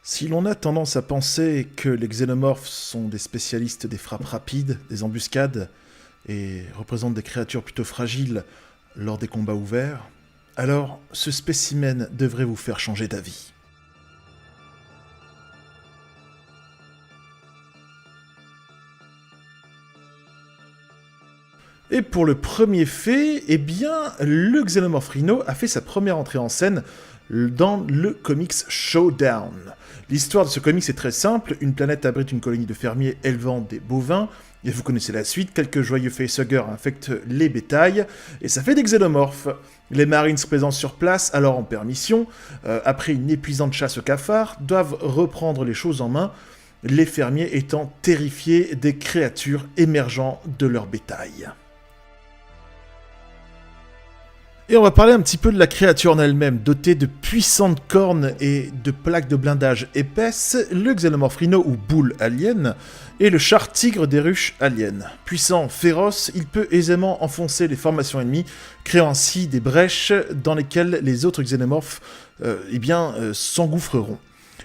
Si l'on a tendance à penser que les xénomorphes sont des spécialistes des frappes rapides, des embuscades, et représentent des créatures plutôt fragiles lors des combats ouverts, alors ce spécimen devrait vous faire changer d'avis. Et pour le premier fait, eh bien, le Xenomorph Rhino a fait sa première entrée en scène dans le comics Showdown. L'histoire de ce comics est très simple, une planète abrite une colonie de fermiers élevant des bovins, et vous connaissez la suite, quelques joyeux facehuggers infectent les bétails, et ça fait des xénomorphes. Les Marines présents sur place, alors en permission, après une épuisante chasse aux cafards, doivent reprendre les choses en main, les fermiers étant terrifiés des créatures émergeant de leur bétail. Et on va parler un petit peu de la créature en elle-même. Dotée de puissantes cornes et de plaques de blindage épaisses, le Xenomorph Rhino ou Bull Alien est le char tigre des ruches aliens. Puissant, féroce, il peut aisément enfoncer les formations ennemies, créant ainsi des brèches dans lesquelles les autres xénomorphes s'engouffreront.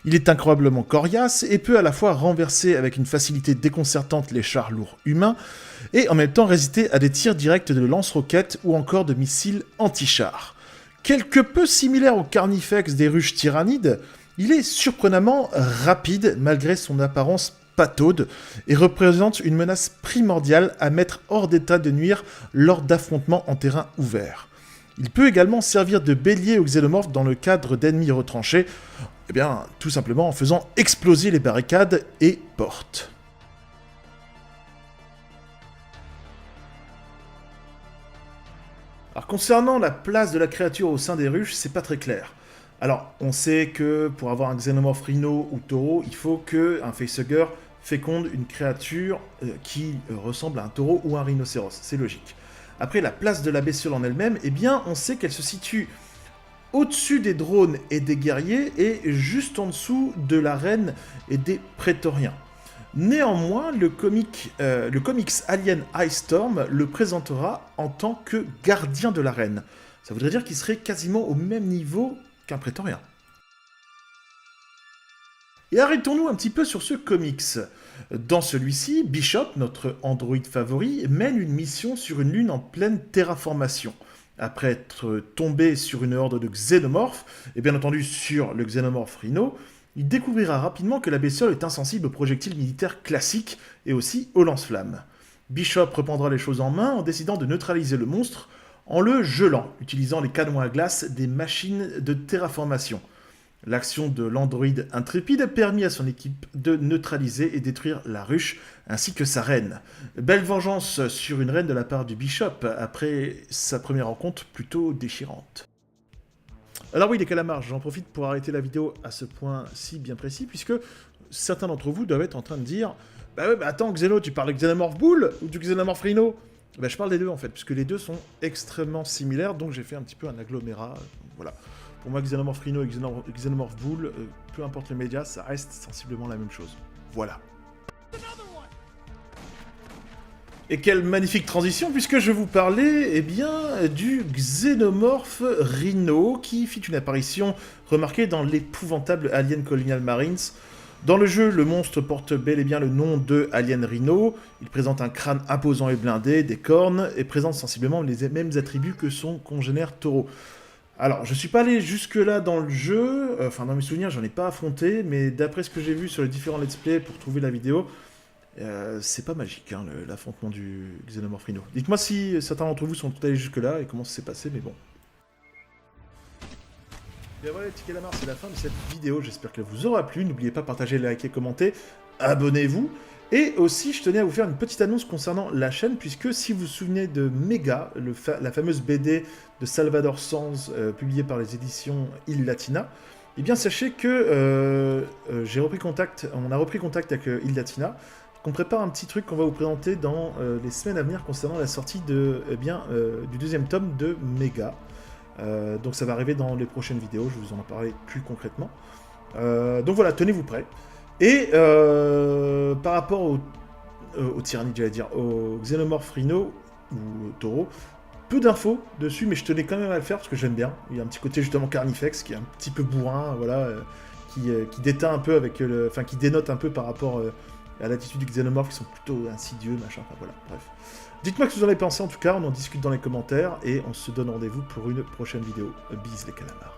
Il est incroyablement coriace et peut à la fois renverser avec une facilité déconcertante les chars lourds humains et en même temps résister à des tirs directs de lance-roquettes ou encore de missiles anti-chars. Quelque peu similaire au Carnifex des ruches tyrannides, il est surprenamment rapide malgré son apparence pataude et représente une menace primordiale à mettre hors d'état de nuire lors d'affrontements en terrain ouvert. Il peut également servir de bélier aux xénomorphes dans le cadre d'ennemis retranchés, tout simplement en faisant exploser les barricades et portes. Alors concernant la place de la créature au sein des ruches, c'est pas très clair. Alors, on sait que pour avoir un xénomorph rhino ou taureau, il faut qu'un facehugger féconde une créature qui ressemble à un taureau ou un rhinocéros, c'est logique. Après, la place de la bestiole en elle-même, on sait qu'elle se situe au-dessus des drones et des guerriers, et juste en dessous de la reine et des prétoriens. Néanmoins, le comics Alien Ice Storm le présentera en tant que gardien de la reine. Ça voudrait dire qu'il serait quasiment au même niveau qu'un prétorien. Et arrêtons-nous un petit peu sur ce comics. Dans celui-ci, Bishop, notre androïde favori, mène une mission sur une lune en pleine terraformation. Après être tombé sur une horde de xénomorphes, et bien entendu sur le xénomorph Rhino, il découvrira rapidement que la bestiole est insensible aux projectiles militaires classiques et aussi aux lance-flammes. Bishop reprendra les choses en main en décidant de neutraliser le monstre en le gelant, utilisant les canons à glace des machines de terraformation. L'action de l'androïde intrépide permit à son équipe de neutraliser et détruire la ruche, ainsi que sa reine. Belle vengeance sur une reine de la part du Bishop, après sa première rencontre plutôt déchirante. Alors oui, les calamars, j'en profite pour arrêter la vidéo à ce point si bien précis, puisque certains d'entre vous doivent être en train de dire « attends, Xeno, tu parles de Xenomorph Bull ou du Xenomorph Rhino ?» Je parle des deux en fait, puisque les deux sont extrêmement similaires, donc j'ai fait un petit peu un agglomérat, voilà. Pour moi, Xenomorph Rhino et Xenomorph Bull, peu importe le média, ça reste sensiblement la même chose. Voilà. Et quelle magnifique transition, puisque je vous parlais, du Xenomorph Rhino, qui fit une apparition remarquée dans l'épouvantable Alien Colonial Marines. Dans le jeu, le monstre porte bel et bien le nom de Alien Rhino. Il présente un crâne imposant et blindé, des cornes, et présente sensiblement les mêmes attributs que son congénère taureau. Alors, je suis pas allé jusque-là dans le jeu, dans mes souvenirs, j'en ai pas affronté, mais d'après ce que j'ai vu sur les différents let's play pour trouver la vidéo, c'est pas magique, l'affrontement du Xenomorph Rhino. Dites-moi si certains d'entre vous sont allés jusque-là et comment ça s'est passé, mais bon. Et voilà les petits calamars, c'est la fin de cette vidéo, j'espère qu'elle vous aura plu, n'oubliez pas de partager, liker, commenter, abonnez-vous. Et aussi, je tenais à vous faire une petite annonce concernant la chaîne, puisque si vous vous souvenez de Mega, la fameuse BD de Salvador Sanz, publiée par les éditions Il Latina, sachez que on a repris contact avec Il Latina, qu'on prépare un petit truc qu'on va vous présenter dans les semaines à venir concernant la sortie du deuxième tome de Mega. Donc ça va arriver dans les prochaines vidéos, je vous en parlerai plus concrètement. Donc voilà, tenez-vous prêts. Et par rapport au tyrannide, j'allais dire, au Xenomorph Rhino, ou taureau, peu d'infos dessus, mais je tenais quand même à le faire parce que j'aime bien. Il y a un petit côté justement Carnifex qui est un petit peu bourrin, voilà, qui déteint un peu avec enfin qui dénote un peu par rapport à l'attitude du xénomorphe, qui sont plutôt insidieux, machin, enfin voilà, bref. Dites-moi ce que vous en avez pensé en tout cas, on en discute dans les commentaires, et on se donne rendez-vous pour une prochaine vidéo. Bise les calamars.